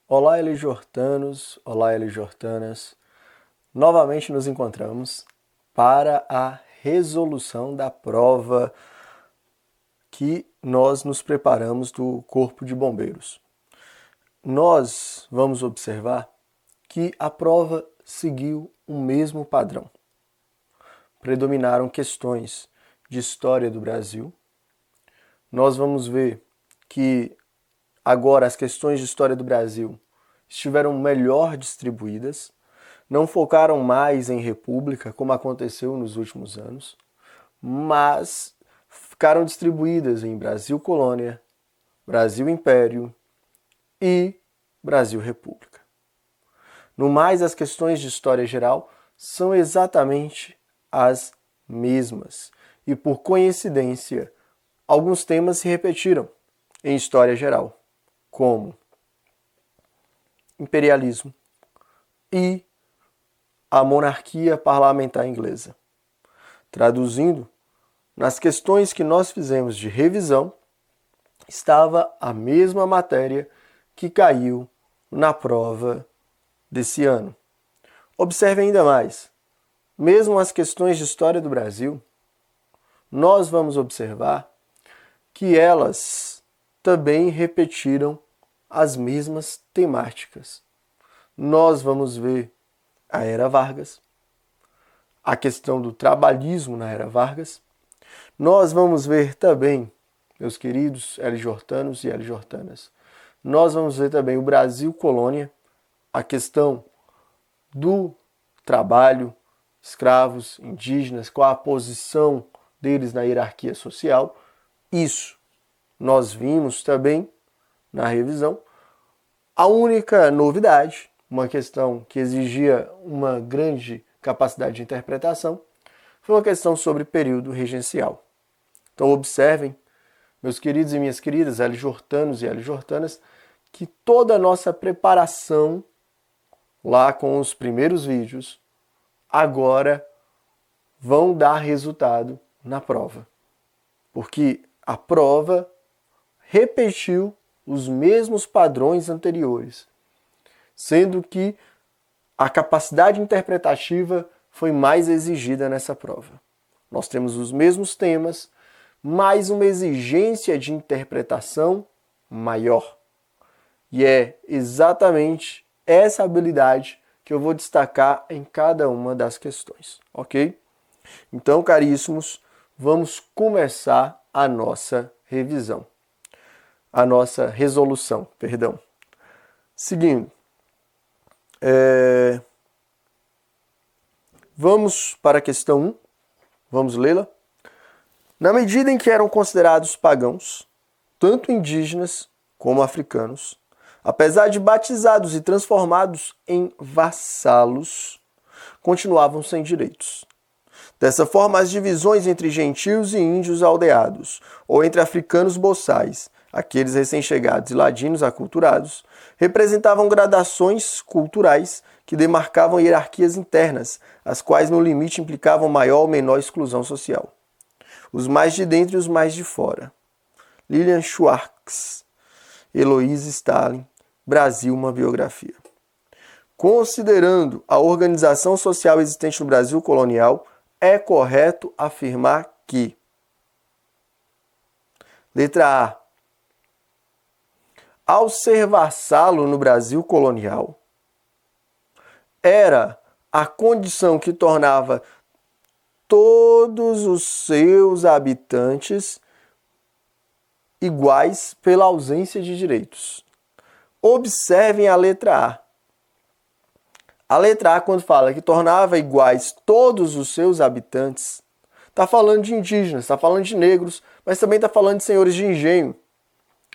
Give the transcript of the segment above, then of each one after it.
Olá, Elijortanos, olá, Elijortanas. Novamente nos encontramos para a resolução da prova que nós nos preparamos do Corpo de Bombeiros. Nós vamos observar que a prova seguiu o mesmo padrão. Predominaram questões de história do Brasil. Nós vamos ver que agora as questões de história do Brasil estiveram melhor distribuídas, não focaram mais em república, como aconteceu nos últimos anos, mas ficaram distribuídas em Brasil Colônia, Brasil Império e Brasil República. No mais, as questões de história geral são exatamente as mesmas. E por coincidência, alguns temas se repetiram em história geral, como imperialismo e a monarquia parlamentar inglesa. Traduzindo, nas questões que nós fizemos de revisão, estava a mesma matéria que caiu na prova desse ano. Observe ainda mais, mesmo as questões de história do Brasil, nós vamos observar que elas também repetiram as mesmas temáticas. Nós vamos ver a Era Vargas, a questão do trabalhismo na Era Vargas. Nós vamos ver também, meus queridos Elijortanos e Elijortanas, nós vamos ver também o Brasil Colônia, a questão do trabalho, escravos, indígenas, qual a posição deles na hierarquia social. Isso nós vimos também na revisão. A única novidade, uma questão que exigia uma grande capacidade de interpretação, foi uma questão sobre período regencial. Então observem, meus queridos e minhas queridas, Elijortanos e Elijortanas, que toda a nossa preparação lá com os primeiros vídeos agora vão dar resultado na prova. Porque a prova repetiu os mesmos padrões anteriores, sendo que a capacidade interpretativa foi mais exigida nessa prova. Nós temos os mesmos temas, mas uma exigência de interpretação maior. E é exatamente essa habilidade que eu vou destacar em cada uma das questões, ok? Então, caríssimos, vamos começar a nossa revisão. A nossa resolução, perdão. Seguindo. Vamos para a questão 1. Vamos lê-la. Na medida em que eram considerados pagãos, tanto indígenas como africanos, apesar de batizados e transformados em vassalos, continuavam sem direitos. Dessa forma, as divisões entre gentios e índios aldeados, ou entre africanos boçais, aqueles recém-chegados e ladinos aculturados, representavam gradações culturais que demarcavam hierarquias internas, as quais no limite implicavam maior ou menor exclusão social. Os mais de dentro e os mais de fora. Lilian Schwartz, Heloísa Stalin, Brasil, uma biografia. Considerando a organização social existente no Brasil colonial, é correto afirmar que: letra A. Ao ser vassalo no Brasil colonial, era a condição que tornava todos os seus habitantes iguais pela ausência de direitos. Observem a letra A. A letra A, quando fala que tornava iguais todos os seus habitantes, está falando de indígenas, está falando de negros, mas também está falando de senhores de engenho,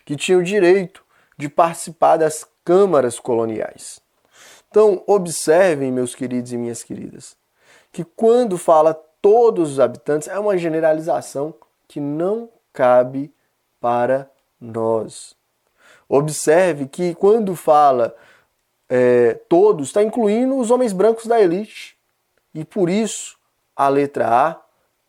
que tinham o direito de participar das câmaras coloniais. Então, observem, meus queridos e minhas queridas, que quando fala todos os habitantes, é uma generalização que não cabe para nós. Observe que quando fala todos, está incluindo os homens brancos da elite. E por isso, a letra A,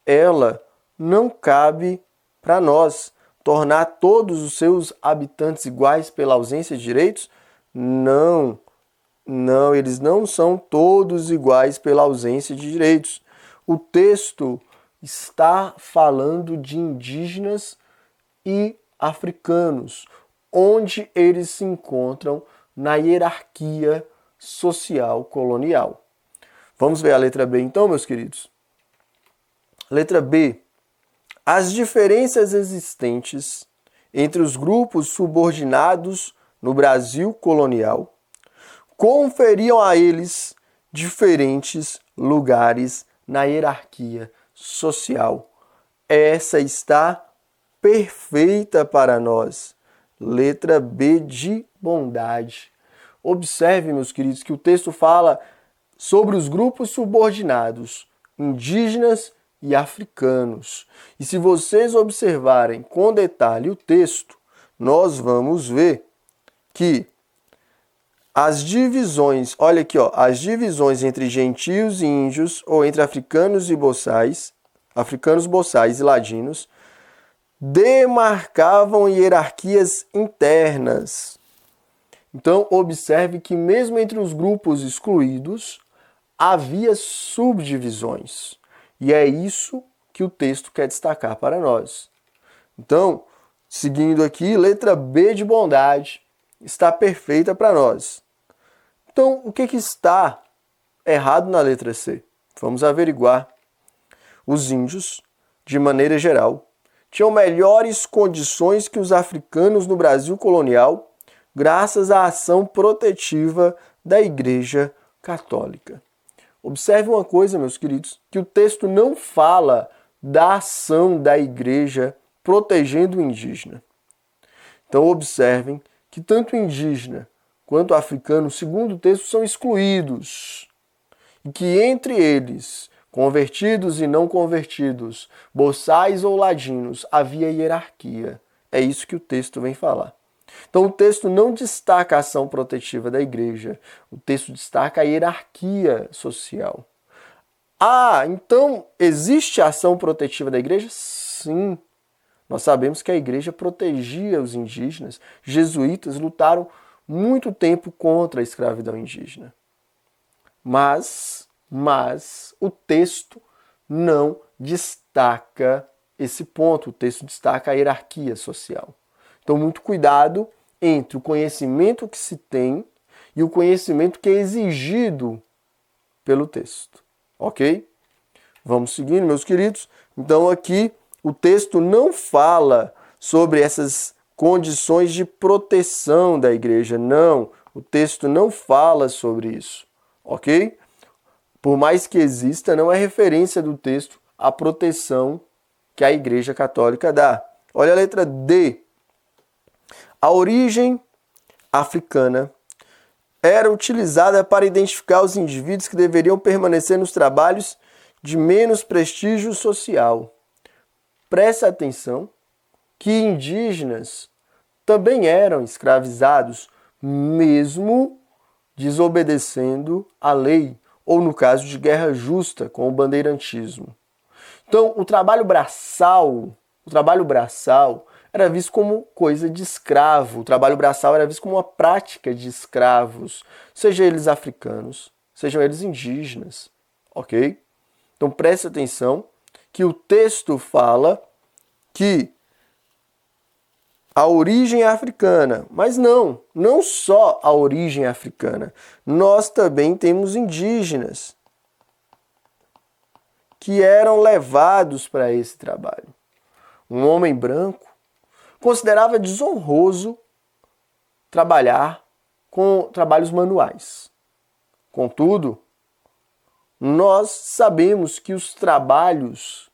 ela não cabe para nós. Tornar todos os seus habitantes iguais pela ausência de direitos Não, não, eles não são todos iguais pela ausência de direitos. O texto está falando de indígenas e africanos, onde eles se encontram na hierarquia social colonial. Vamos ver a letra B então, meus queridos? Letra B. As diferenças existentes entre os grupos subordinados no Brasil colonial conferiam a eles diferentes lugares na hierarquia social. Essa está perfeita para nós. Letra B de bondade. Observe, meus queridos, que o texto fala sobre os grupos subordinados, indígenas e africanos. E se vocês observarem com detalhe o texto, nós vamos ver que as divisões, olha aqui, ó, as divisões entre gentios e índios, ou entre africanos e boçais, africanos, boçais e ladinos, demarcavam hierarquias internas. Então, observe que mesmo entre os grupos excluídos, havia subdivisões. E é isso que o texto quer destacar para nós. Então, seguindo aqui, letra B de bondade está perfeita para nós. Então, o que está errado na letra C? Vamos averiguar. Os índios, de maneira geral, tinham melhores condições que os africanos no Brasil colonial, graças à ação protetiva da Igreja Católica. Observe uma coisa, meus queridos, que o texto não fala da ação da Igreja protegendo o indígena. Então, observem que tanto o indígena quanto o africano, segundo o texto, são excluídos. E que entre eles, convertidos e não convertidos, boçais ou ladinos, havia hierarquia. É isso que o texto vem falar. Então o texto não destaca a ação protetiva da igreja, o texto destaca a hierarquia social. Ah, então existe a ação protetiva da igreja? Sim. Nós sabemos que a igreja protegia os indígenas. Jesuítas lutaram muito tempo contra a escravidão indígena. Mas o texto não destaca esse ponto, o texto destaca a hierarquia social. Então, muito cuidado entre o conhecimento que se tem e o conhecimento que é exigido pelo texto. Ok? Vamos seguindo, meus queridos. Então, aqui, o texto não fala sobre essas condições de proteção da igreja. Não, o texto não fala sobre isso. Ok? Por mais que exista, não é referência do texto à proteção que a Igreja Católica dá. Olha a letra D. A origem africana era utilizada para identificar os indivíduos que deveriam permanecer nos trabalhos de menos prestígio social. Preste atenção que indígenas também eram escravizados, mesmo desobedecendo a lei, ou no caso de guerra justa com o bandeirantismo. Então, o trabalho braçal era visto como coisa de escravo. O trabalho braçal era visto como uma prática de escravos, seja eles africanos, sejam eles indígenas, ok? Então, preste atenção que o texto fala que a origem é africana, mas não só a origem é africana. Nós também temos indígenas que eram levados para esse trabalho. Um homem branco considerava desonroso trabalhar com trabalhos manuais. Contudo, nós sabemos que os trabalhos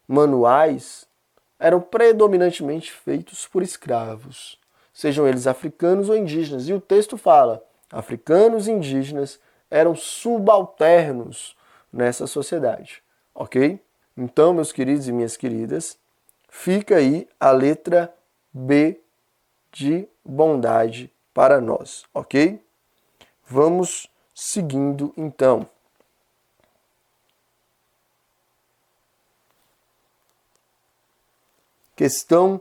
manuais eram predominantemente feitos por escravos, sejam eles africanos ou indígenas. E o texto fala, africanos e indígenas eram subalternos nessa sociedade, ok? Então, meus queridos e minhas queridas, fica aí a letra B de bondade para nós, ok? Vamos seguindo então. Questão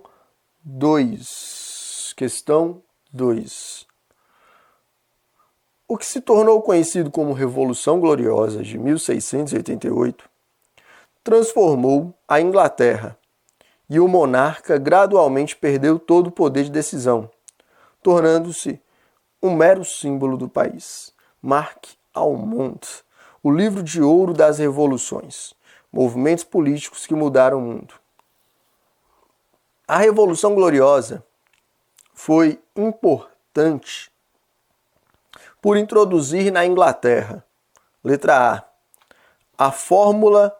2. Questão 2. O que se tornou conhecido como Revolução Gloriosa de 1688 transformou a Inglaterra e o monarca gradualmente perdeu todo o poder de decisão, tornando-se um mero símbolo do país. Marc Almond, O Livro de Ouro das Revoluções, movimentos políticos que mudaram o mundo. A Revolução Gloriosa foi importante por introduzir na Inglaterra, letra A fórmula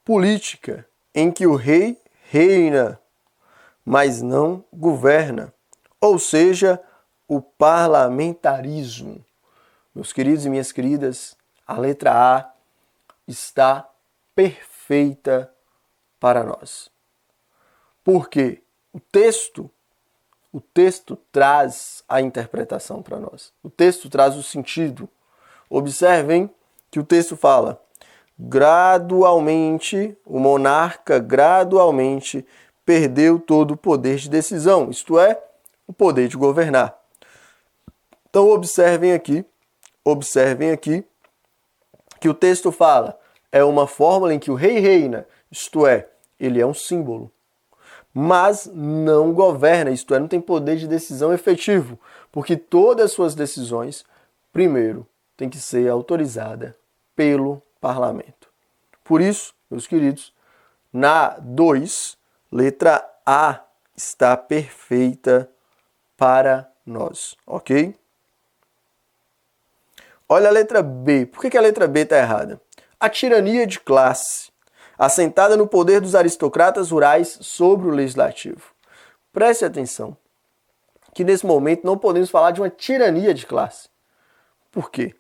política em que o rei reina, mas não governa, ou seja, o parlamentarismo. Meus queridos e minhas queridas, a letra A está perfeita para nós. Porque o texto traz a interpretação para nós. O texto traz o sentido. Observem que o texto fala: gradualmente, o monarca gradualmente perdeu todo o poder de decisão, isto é, o poder de governar. Então observem aqui que o texto fala, é uma fórmula em que o rei reina, isto é, ele é um símbolo, mas não governa, isto é, não tem poder de decisão efetivo, porque todas as suas decisões, primeiro, tem que ser autorizada pelo parlamento. Por isso, meus queridos, na 2, letra A está perfeita para nós, ok? Olha a letra B. Por que a letra B está errada? A tirania de classe, assentada no poder dos aristocratas rurais sobre o legislativo. Preste atenção que nesse momento não podemos falar de uma tirania de classe. Por quê?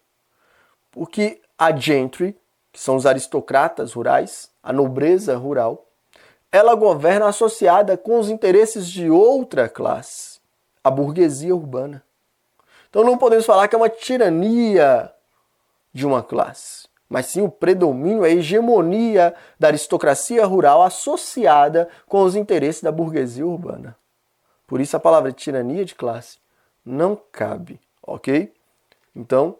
Porque a gentry, que são os aristocratas rurais, a nobreza rural, ela governa associada com os interesses de outra classe, a burguesia urbana. Então não podemos falar que é uma tirania de uma classe, mas sim o predomínio, a hegemonia da aristocracia rural associada com os interesses da burguesia urbana. Por isso a palavra tirania de classe não cabe, ok? Então,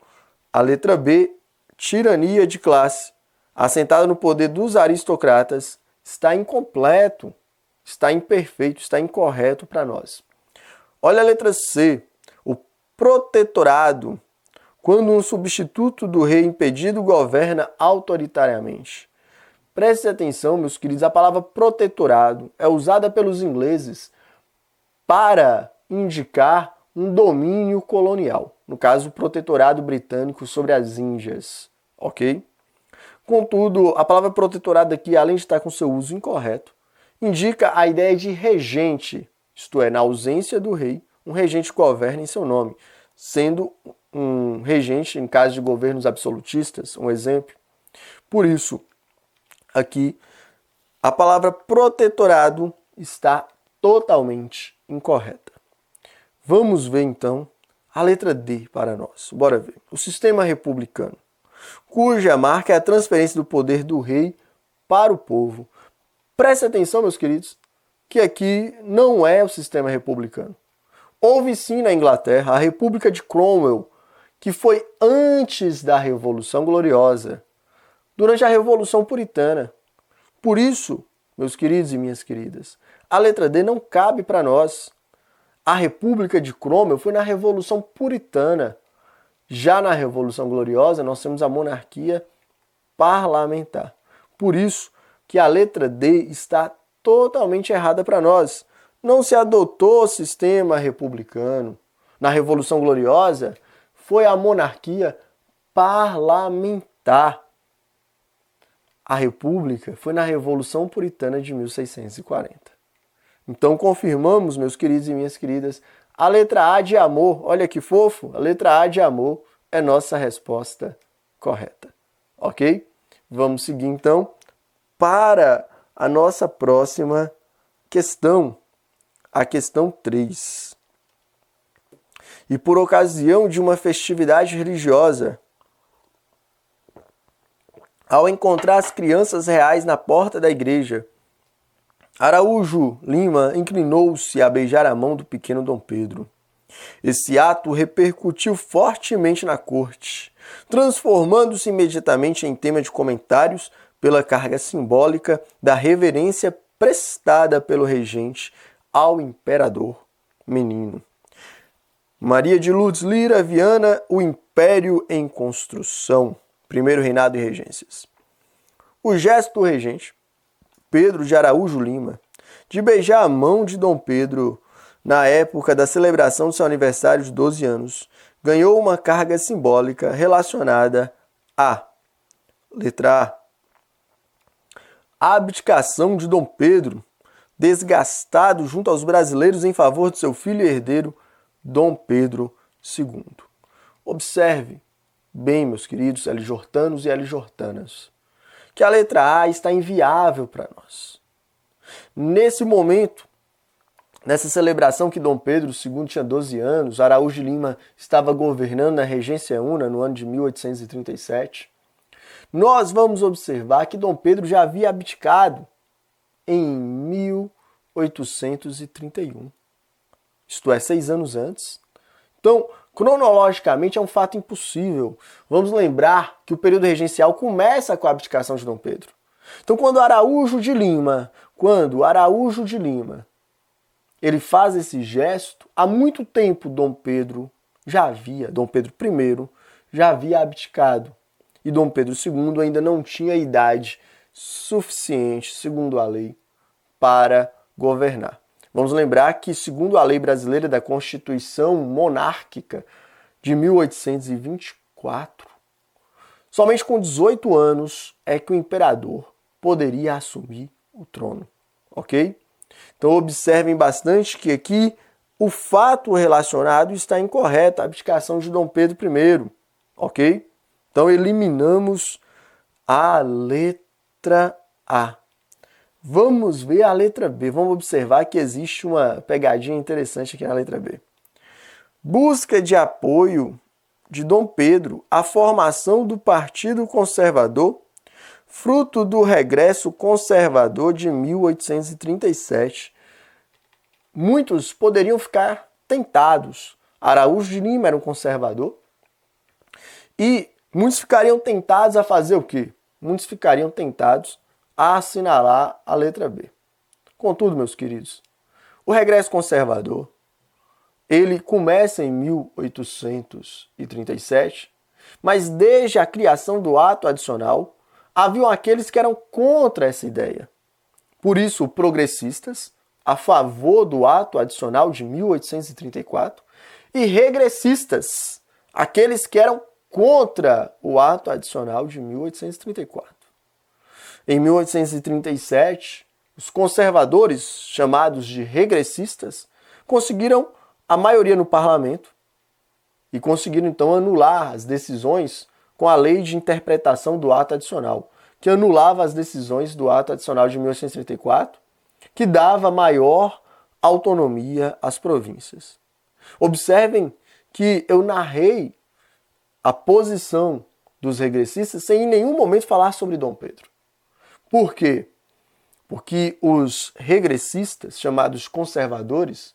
a letra B, tirania de classe, assentada no poder dos aristocratas, está incompleto, está imperfeito, está incorreto para nós. Olha a letra C, o protetorado, quando um substituto do rei impedido governa autoritariamente. Preste atenção, meus queridos, a palavra protetorado é usada pelos ingleses para indicar um domínio colonial, no caso, o protetorado britânico sobre as Índias, ok? Contudo, a palavra protetorado aqui, além de estar com seu uso incorreto, indica a ideia de regente, isto é, na ausência do rei, um regente governa em seu nome, sendo um regente em caso de governos absolutistas, um exemplo. Por isso, aqui, a palavra protetorado está totalmente incorreta. Vamos ver, então, a letra D para nós. Bora ver. O sistema republicano, cuja marca é a transferência do poder do rei para o povo. Preste atenção, meus queridos, que aqui não é o sistema republicano. Houve sim na Inglaterra a República de Cromwell, que foi antes da Revolução Gloriosa, durante a Revolução Puritana. Por isso, meus queridos e minhas queridas, a letra D não cabe para nós. A República de Cromwell foi na Revolução Puritana. Já na Revolução Gloriosa, nós temos a monarquia parlamentar. Por isso que a letra D está totalmente errada para nós. Não se adotou o sistema republicano. Na Revolução Gloriosa, foi a monarquia parlamentar. A República foi na Revolução Puritana de 1640. Então, confirmamos, meus queridos e minhas queridas, a letra A de amor. Olha que fofo, a letra A de amor é nossa resposta correta. Ok? Vamos seguir, então, para a nossa próxima questão, a questão 3. E por ocasião de uma festividade religiosa, ao encontrar as crianças reais na porta da igreja, Araújo Lima inclinou-se a beijar a mão do pequeno Dom Pedro. Esse ato repercutiu fortemente na corte, transformando-se imediatamente em tema de comentários pela carga simbólica da reverência prestada pelo regente ao imperador menino. Maria de Lourdes Lira Viana, O Império em Construção, Primeiro Reinado e Regências. O gesto do regente Pedro de Araújo Lima de beijar a mão de Dom Pedro na época da celebração do seu aniversário de 12 anos ganhou uma carga simbólica relacionada a letra A abdicação de Dom Pedro, desgastado junto aos brasileiros em favor de seu filho e herdeiro, Dom Pedro II. Observe bem, meus queridos alijortanos e alijortanas, que a letra A está inviável para nós. Nesse momento, nessa celebração que Dom Pedro II tinha 12 anos, Araújo de Lima estava governando na Regência Una no ano de 1837, nós vamos observar que Dom Pedro já havia abdicado em 1831. Isto é, 6 anos antes. Então, cronologicamente é um fato impossível. Vamos lembrar que o período regencial começa com a abdicação de Dom Pedro. Então, quando Araújo de Lima, ele faz esse gesto, há muito tempo Dom Pedro I já havia abdicado. E Dom Pedro II ainda não tinha idade suficiente, segundo a lei, para governar. Vamos lembrar que, segundo a lei brasileira da Constituição Monárquica de 1824, somente com 18 anos é que o imperador poderia assumir o trono, ok? Então observem bastante que aqui o fato relacionado está incorreto, a abdicação de Dom Pedro I, ok? Então eliminamos a letra A. Vamos ver a letra B. Vamos observar que existe uma pegadinha interessante aqui na letra B. Busca de apoio de Dom Pedro à formação do Partido Conservador, fruto do regresso conservador de 1837. Muitos poderiam ficar tentados. Araújo de Lima era um conservador. E muitos ficariam tentados a fazer o quê? Muitos ficariam tentados a assinalar a letra B. Contudo, meus queridos, o regresso conservador, ele começa em 1837, mas desde a criação do ato adicional, haviam aqueles que eram contra essa ideia. Por isso, progressistas, a favor do ato adicional de 1834, e regressistas, aqueles que eram contra o ato adicional de 1834. Em 1837, os conservadores, chamados de regressistas, conseguiram a maioria no parlamento e conseguiram então anular as decisões com a lei de interpretação do ato adicional, que anulava as decisões do ato adicional de 1834, que dava maior autonomia às províncias. Observem que eu narrei a posição dos regressistas sem em nenhum momento falar sobre Dom Pedro. Por quê? Porque os regressistas, chamados conservadores,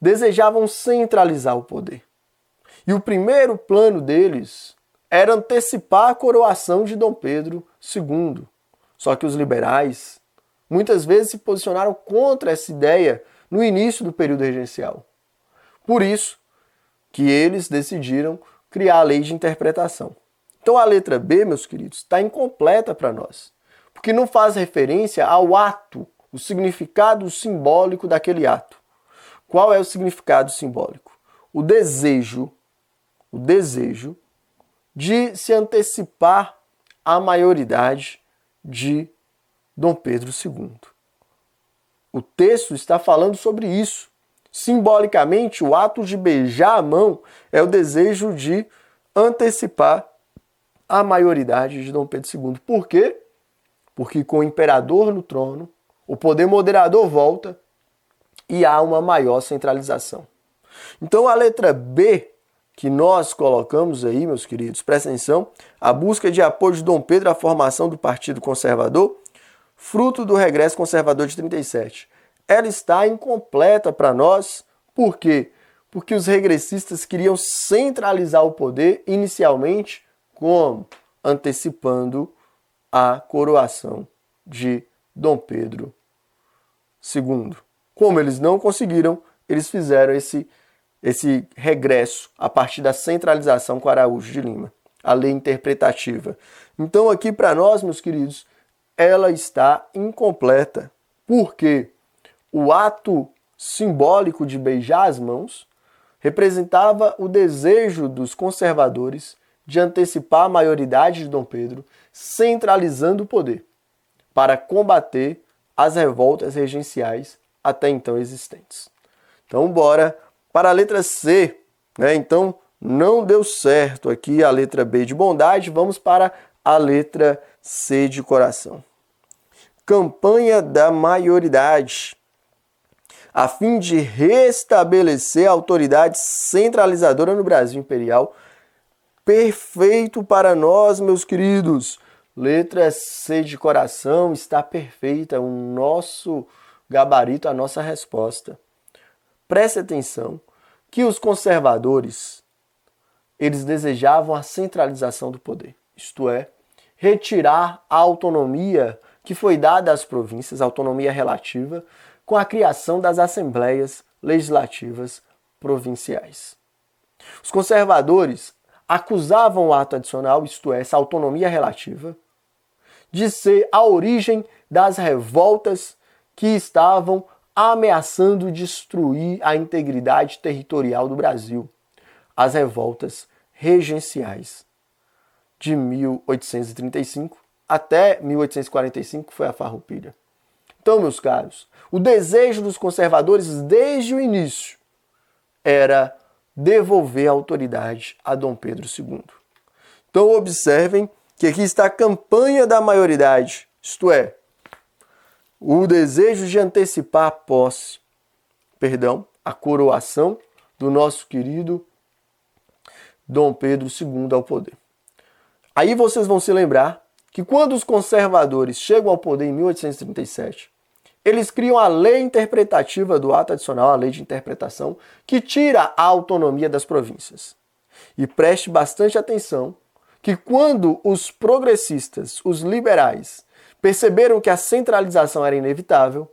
desejavam centralizar o poder. E o primeiro plano deles era antecipar a coroação de Dom Pedro II. Só que os liberais muitas vezes se posicionaram contra essa ideia no início do período regencial. Por isso que eles decidiram criar a lei de interpretação. Então a letra B, meus queridos, está incompleta para nós, porque não faz referência ao ato, o significado simbólico daquele ato. Qual é o significado simbólico? O desejo de se antecipar à maioridade de Dom Pedro II. O texto está falando sobre isso. Simbolicamente, o ato de beijar a mão é o desejo de antecipar a maioridade de Dom Pedro II. Por quê? Porque com o imperador no trono, o poder moderador volta e há uma maior centralização. Então a letra B que nós colocamos aí, meus queridos, presta atenção, a busca de apoio de Dom Pedro à formação do Partido Conservador, fruto do regresso conservador de 37. Ela está incompleta para nós, por quê? Porque os regressistas queriam centralizar o poder inicialmente como? Antecipando a coroação de Dom Pedro II. Como eles não conseguiram, eles fizeram esse regresso a partir da centralização com Araújo de Lima, a lei interpretativa. Então aqui para nós, meus queridos, ela está incompleta. Porque o ato simbólico de beijar as mãos representava o desejo dos conservadores de antecipar a maioridade de Dom Pedro, centralizando o poder, para combater as revoltas regenciais até então existentes. Então, bora para a letra C. Então, não deu certo aqui a letra B de bondade, vamos para a letra C de coração. Campanha da maioridade. A fim de restabelecer a autoridade centralizadora no Brasil imperial. Perfeito para nós, meus queridos. Letra C de coração está perfeita, o nosso gabarito, a nossa resposta. Preste atenção que os conservadores, eles desejavam a centralização do poder, isto é, retirar a autonomia que foi dada às províncias, a autonomia relativa, com a criação das assembleias legislativas provinciais. Os conservadores acusavam o ato adicional, isto é, essa autonomia relativa, de ser a origem das revoltas que estavam ameaçando destruir a integridade territorial do Brasil, as revoltas regenciais de 1835 até 1845, que foi a Farroupilha. Então, meus caros, o desejo dos conservadores desde o início era devolver a autoridade a Dom Pedro II. Então, observem que aqui está a campanha da maioridade, isto é, o desejo de antecipar a posse, a coroação do nosso querido Dom Pedro II ao poder. Aí vocês vão se lembrar que quando os conservadores chegam ao poder em 1837, eles criam a lei interpretativa do ato adicional, a lei de interpretação, que tira a autonomia das províncias. E preste bastante atenção que quando os progressistas, os liberais, perceberam que a centralização era inevitável,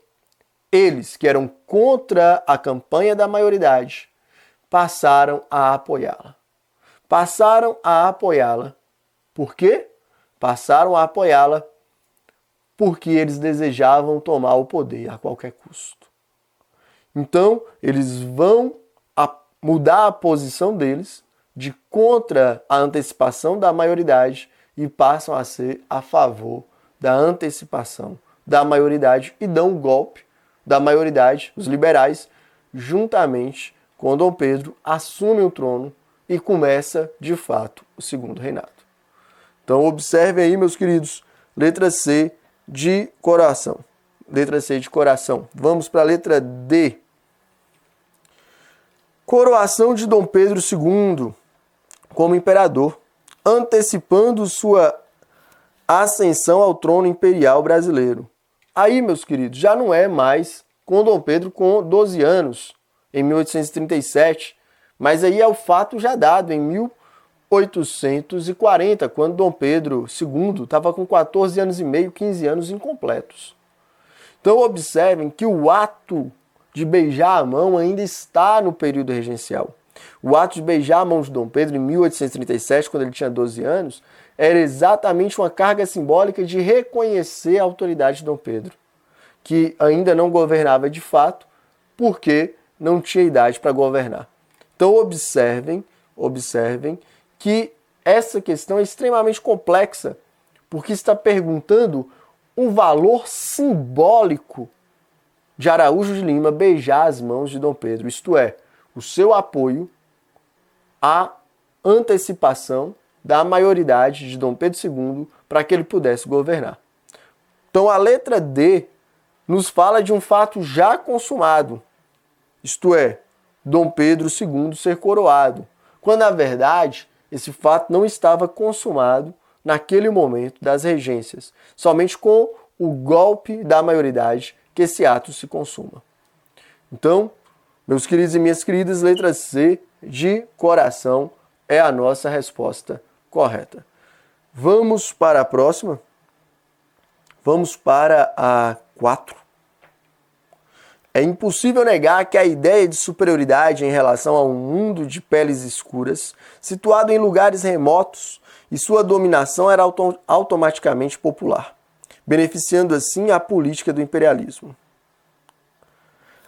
eles, que eram contra a campanha da maioridade, passaram a apoiá-la. Passaram a apoiá-la. Por quê? Passaram a apoiá-la porque eles desejavam tomar o poder a qualquer custo. Então, eles vão mudar a posição deles de contra a antecipação da maioridade e passam a ser a favor da antecipação da maioridade e dão um golpe da maioridade, os liberais, juntamente com Dom Pedro, assumem o trono e começa, de fato, o segundo reinado. Então, observem aí, meus queridos, letra C de coração. Letra C de coração. Vamos para a letra D. Coroação de Dom Pedro II como imperador, antecipando sua ascensão ao trono imperial brasileiro. Aí, meus queridos, já não é mais com Dom Pedro com 12 anos, em 1837, mas aí é o fato já dado em 1840, quando Dom Pedro II estava com 14 anos e meio, 15 anos incompletos. Então observem que o ato de beijar a mão ainda está no período regencial. O ato de beijar a mão de Dom Pedro em 1837, quando ele tinha 12 anos, era exatamente uma carga simbólica de reconhecer a autoridade de Dom Pedro, que ainda não governava de fato, porque não tinha idade para governar. Então observem que essa questão é extremamente complexa, porque está perguntando o valor simbólico de Araújo de Lima beijar as mãos de Dom Pedro, isto é, o seu apoio à antecipação da maioridade de Dom Pedro II para que ele pudesse governar. Então a letra D nos fala de um fato já consumado, isto é, Dom Pedro II ser coroado, quando na verdade esse fato não estava consumado naquele momento das regências, somente com o golpe da maioridade que esse ato se consuma. Então, Meus queridos e minhas queridas, letra C, de coração, é a nossa resposta correta. Vamos para a próxima. Vamos para a 4. É impossível negar que a ideia de superioridade em relação a um mundo de peles escuras, situado em lugares remotos, e sua dominação era automaticamente popular, beneficiando assim a política do imperialismo.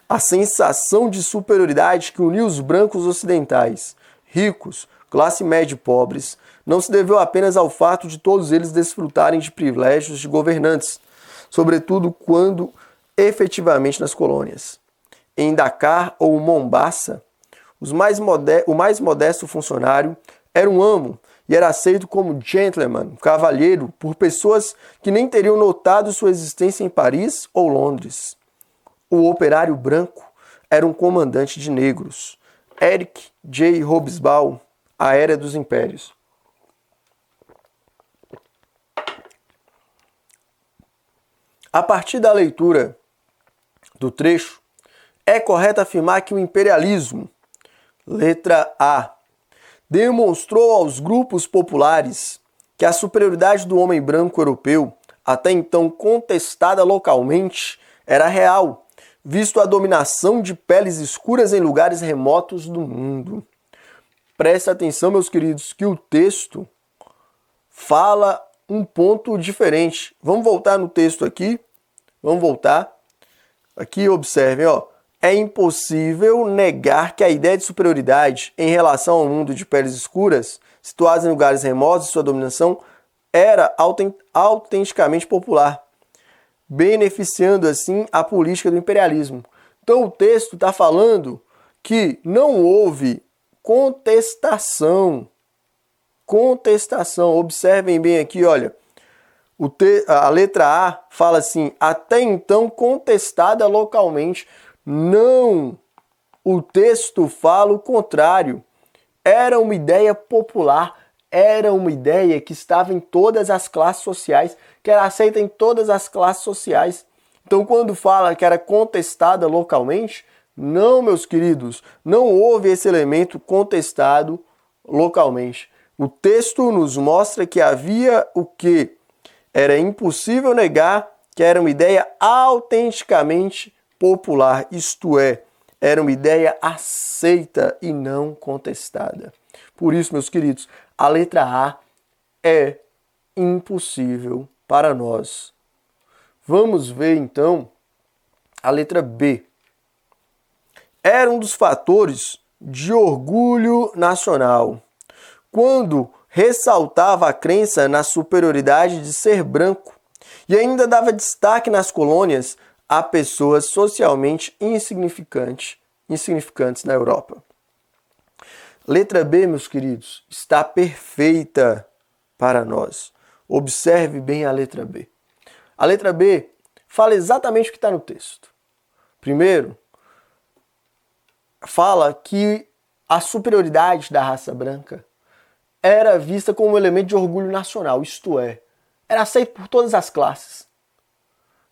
A sensação de superioridade que uniu os brancos ocidentais, ricos, classe média e pobres, não se deveu apenas ao fato de todos eles desfrutarem de privilégios de governantes, sobretudo quando efetivamente nas colônias. Em Dakar ou Mombasa, o mais modesto funcionário era um amo e era aceito como gentleman, cavalheiro, por pessoas que nem teriam notado sua existência em Paris ou Londres. O operário branco era um comandante de negros. Eric J. Hobsbawm, A Era dos Impérios. A partir da leitura do trecho, é correto afirmar que o imperialismo, letra A, demonstrou aos grupos populares que a superioridade do homem branco europeu, até então contestada localmente, era real, visto a dominação de peles escuras em lugares remotos do mundo. Preste atenção, meus queridos, que o texto fala um ponto diferente. Vamos voltar no texto aqui. Vamos voltar. Aqui, observem, ó. É impossível negar que a ideia de superioridade em relação ao mundo de peles escuras, situados em lugares remotos e sua dominação, era autenticamente popular, beneficiando assim a política do imperialismo. Então o texto está falando que não houve contestação. Observem bem aqui, olha. A letra A fala assim, até então contestada localmente. Não, o texto fala o contrário. Era uma ideia popular, era uma ideia que estava em todas as classes sociais, que era aceita em todas as classes sociais. Então, quando fala que era contestada localmente, não, meus queridos, não houve esse elemento contestado localmente. O texto nos mostra que havia o quê? Era impossível negar que era uma ideia autenticamente popular, isto é, era uma ideia aceita e não contestada. Por isso, meus queridos, a letra A é impossível para nós. Vamos ver, então, a letra B. Era um dos fatores de orgulho nacional, quando ressaltava a crença na superioridade de ser branco e ainda dava destaque nas colônias a pessoas socialmente insignificantes na Europa. Letra B, meus queridos, está perfeita para nós. Observe bem a letra B. A letra B fala exatamente o que está no texto. Primeiro, fala que a superioridade da raça branca era vista como um elemento de orgulho nacional, isto é, era aceito por todas as classes.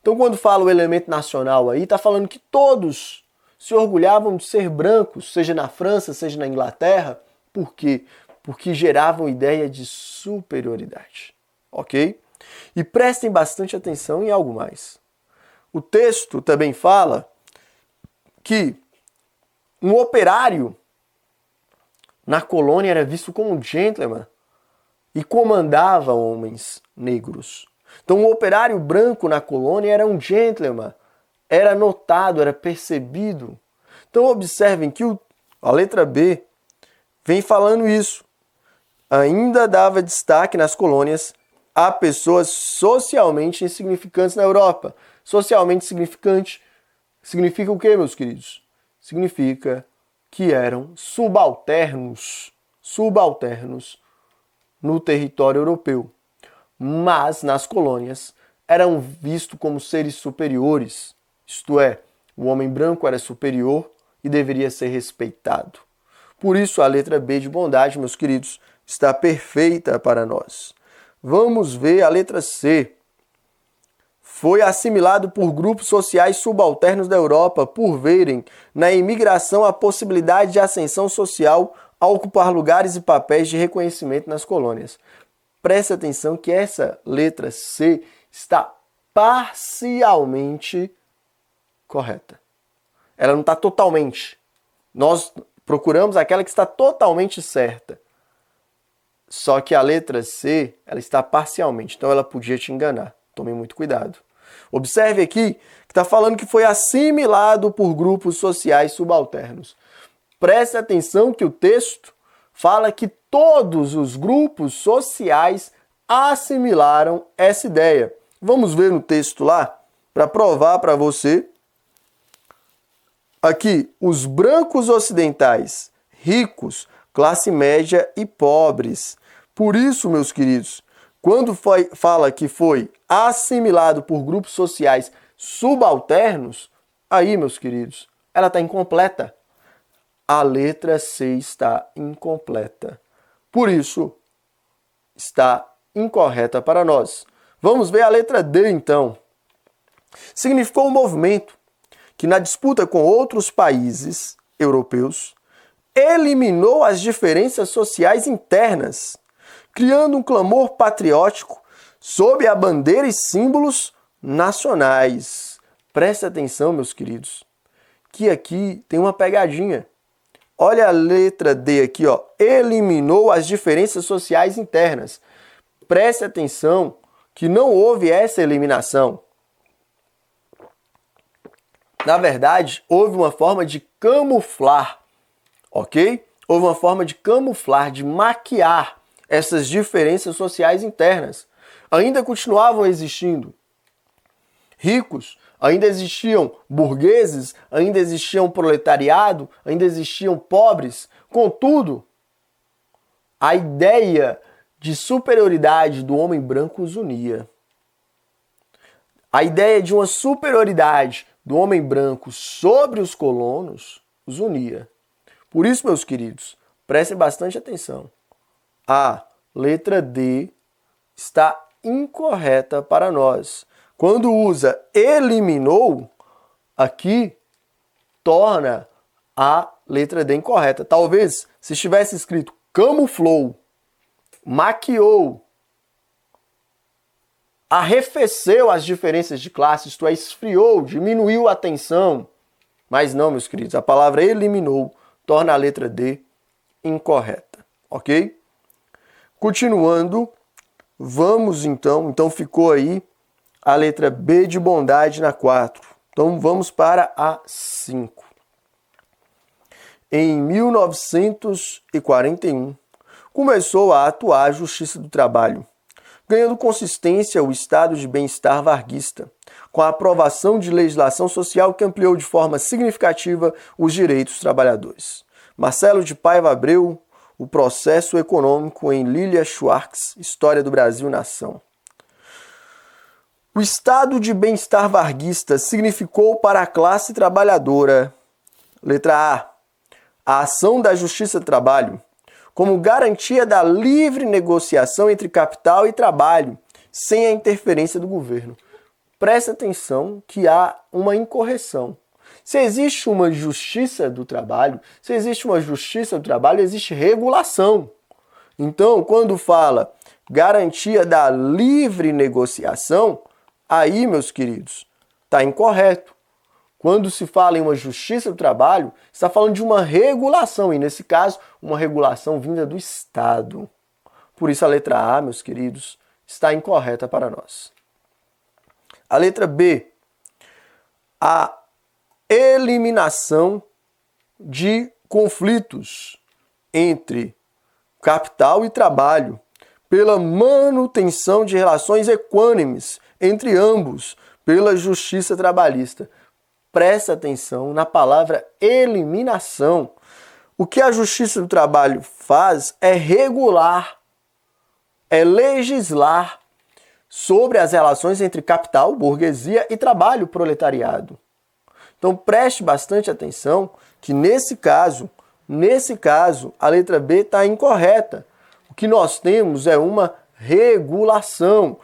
Então, quando fala o elemento nacional aí, está falando que todos se orgulhavam de ser brancos, seja na França, seja na Inglaterra. Por quê? Porque geravam ideia de superioridade. Ok? E prestem bastante atenção em algo mais. O texto também fala que um operário na colônia era visto como um gentleman e comandava homens negros. Então, o operário branco na colônia era um gentleman, era notado, era percebido. Então, observem que a letra B vem falando isso. Ainda dava destaque nas colônias a pessoas socialmente insignificantes na Europa. Socialmente insignificante significa o quê, meus queridos? Significa que eram subalternos no território europeu. Mas nas colônias eram vistos como seres superiores, isto é, o homem branco era superior e deveria ser respeitado. Por isso a letra B de bondade, meus queridos, está perfeita para nós. Vamos ver a letra C. foi assimilado por grupos sociais subalternos da Europa por verem na imigração a possibilidade de ascensão social a ocupar lugares e papéis de reconhecimento nas colônias. Preste atenção que essa letra C está parcialmente correta. Ela não está totalmente. Nós procuramos aquela que está totalmente certa. Só que a letra C, ela está parcialmente, então ela podia te enganar. Tome muito cuidado. Observe aqui que está falando que foi assimilado por grupos sociais subalternos. Preste atenção que o texto fala que todos os grupos sociais assimilaram essa ideia. Vamos ver no texto lá, para provar para você. Aqui, os brancos ocidentais, ricos, classe média e pobres. Por isso, meus queridos, quando fala que foi assimilado por grupos sociais subalternos, aí, meus queridos, ela está incompleta. A letra C está incompleta. Por isso, está incorreta para nós. Vamos ver a letra D, então. Significou um movimento que, na disputa com outros países europeus, eliminou as diferenças sociais internas, criando um clamor patriótico sob a bandeira e símbolos nacionais. Preste atenção, meus queridos, que aqui tem uma pegadinha. Olha a letra D aqui, ó. Eliminou as diferenças sociais internas. Preste atenção que não houve essa eliminação. Na verdade, houve uma forma de camuflar, ok? Houve uma forma de camuflar, de maquiar essas diferenças sociais internas. Ainda continuavam existindo ricos, ainda existiam burgueses, ainda existiam proletariado, ainda existiam pobres. Contudo, a ideia de superioridade do homem branco os unia. A ideia de uma superioridade do homem branco sobre os colonos os unia. Por isso, meus queridos, prestem bastante atenção. A letra D está incorreta para nós. Quando usa eliminou, aqui torna a letra D incorreta. Talvez, se estivesse escrito camuflou, maquiou, arrefeceu as diferenças de classe, isto é, esfriou, diminuiu a tensão. Mas não, meus queridos, a palavra eliminou torna a letra D incorreta, ok? Continuando, vamos então ficou aí a letra B de bondade na 4. Então vamos para a 5. Em 1941, começou a atuar a Justiça do Trabalho, ganhando consistência o estado de bem-estar varguista, com a aprovação de legislação social que ampliou de forma significativa os direitos dos trabalhadores. Marcelo de Paiva Abreu, O Processo Econômico em Lilia Schwartz, História do Brasil Nação. O estado de bem-estar varguista significou para a classe trabalhadora, letra A ação da Justiça do Trabalho, como garantia da livre negociação entre capital e trabalho, sem a interferência do governo. Presta atenção que há uma incorreção. Se existe uma justiça do trabalho, existe regulação. Então, quando fala garantia da livre negociação, aí, meus queridos, está incorreto. Quando se fala em uma justiça do trabalho, está falando de uma regulação, e nesse caso, uma regulação vinda do Estado. Por isso a letra A, meus queridos, está incorreta para nós. A letra B, a eliminação de conflitos entre capital e trabalho, pela manutenção de relações equânimes entre ambos, pela justiça trabalhista. Presta atenção na palavra eliminação. O que a Justiça do Trabalho faz é regular, é legislar sobre as relações entre capital, burguesia e trabalho, proletariado. Então preste bastante atenção que nesse caso, a letra B está incorreta. O que nós temos é uma regulação.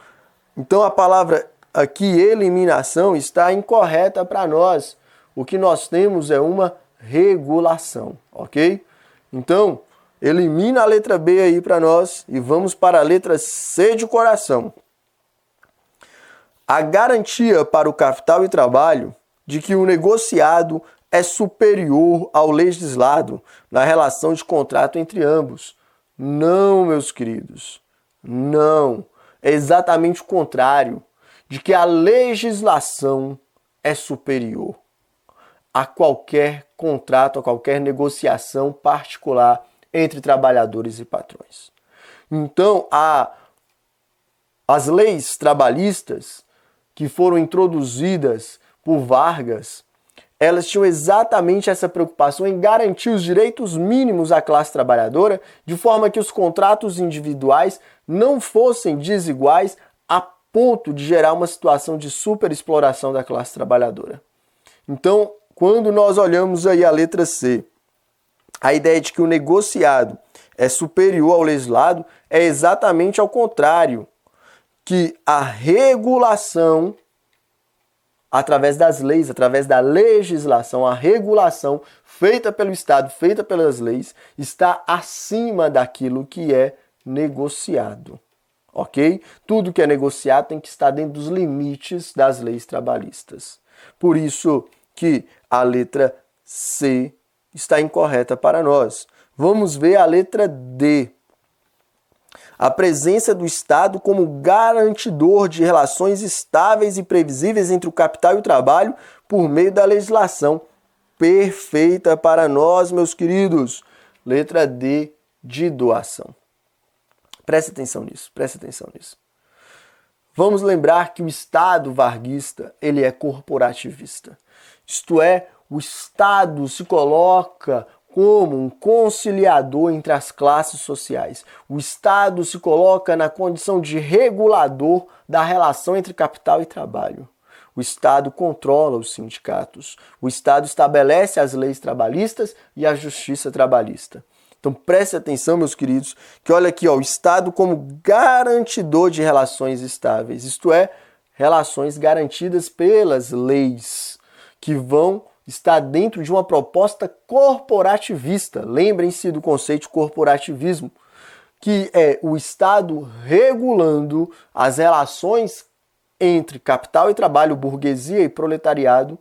Então a palavra aqui eliminação está incorreta para nós. O que nós temos é uma regulação, ok? Então, elimina a letra B aí para nós e vamos para a letra C de coração. A garantia para o capital e trabalho de que o negociado é superior ao legislado na relação de contrato entre ambos. Não, meus queridos, não. É exatamente o contrário, de que a legislação é superior a qualquer contrato, a qualquer negociação particular entre trabalhadores e patrões. Então, as leis trabalhistas que foram introduzidas por Vargas, elas tinham exatamente essa preocupação em garantir os direitos mínimos à classe trabalhadora, de forma que os contratos individuais não fossem desiguais a ponto de gerar uma situação de superexploração da classe trabalhadora. Então, quando nós olhamos aí a letra C, a ideia de que o negociado é superior ao legislado é exatamente ao contrário, que a regulação, através das leis, através da legislação, a regulação feita pelo Estado, feita pelas leis, está acima daquilo que é negociado, ok? Tudo que é negociado tem que estar dentro dos limites das leis trabalhistas. Por isso que a letra C está incorreta para nós. Vamos ver a letra D. A presença do Estado como garantidor de relações estáveis e previsíveis entre o capital e o trabalho por meio da legislação. Perfeita para nós, meus queridos. Letra D de doação. Preste atenção nisso, preste atenção nisso. Vamos lembrar que o Estado varguista, ele é corporativista. Isto é, o Estado se coloca como um conciliador entre as classes sociais. O Estado se coloca na condição de regulador da relação entre capital e trabalho. O Estado controla os sindicatos. O Estado estabelece as leis trabalhistas e a justiça trabalhista. Então preste atenção, meus queridos, que olha aqui, ó, o Estado como garantidor de relações estáveis, isto é, relações garantidas pelas leis, que vão estar dentro de uma proposta corporativista. Lembrem-se do conceito de corporativismo, que é o Estado regulando as relações entre capital e trabalho, burguesia e proletariado,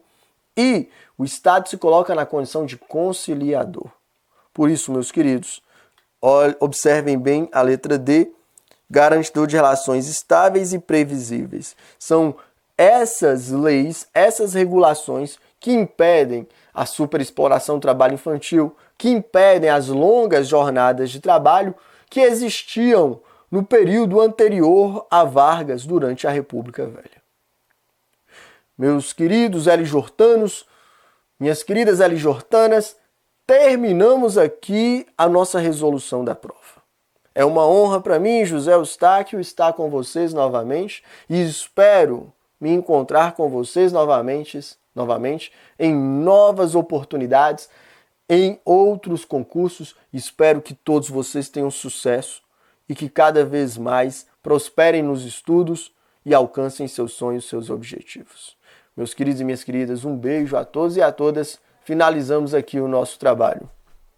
e o Estado se coloca na condição de conciliador. Por isso, meus queridos, observem bem a letra D, garantidor de relações estáveis e previsíveis. São essas leis, essas regulações que impedem a superexploração do trabalho infantil, que impedem as longas jornadas de trabalho que existiam no período anterior a Vargas, durante a República Velha. Meus queridos L-jortanos, minhas queridas L-jortanas, terminamos aqui a nossa resolução da prova. É uma honra para mim, José Eustáquio, estar com vocês novamente e espero me encontrar com vocês novamente em novas oportunidades, em outros concursos. Espero que todos vocês tenham sucesso e que cada vez mais prosperem nos estudos e alcancem seus sonhos, seus objetivos. Meus queridos e minhas queridas, um beijo a todos e a todas. Finalizamos aqui o nosso trabalho.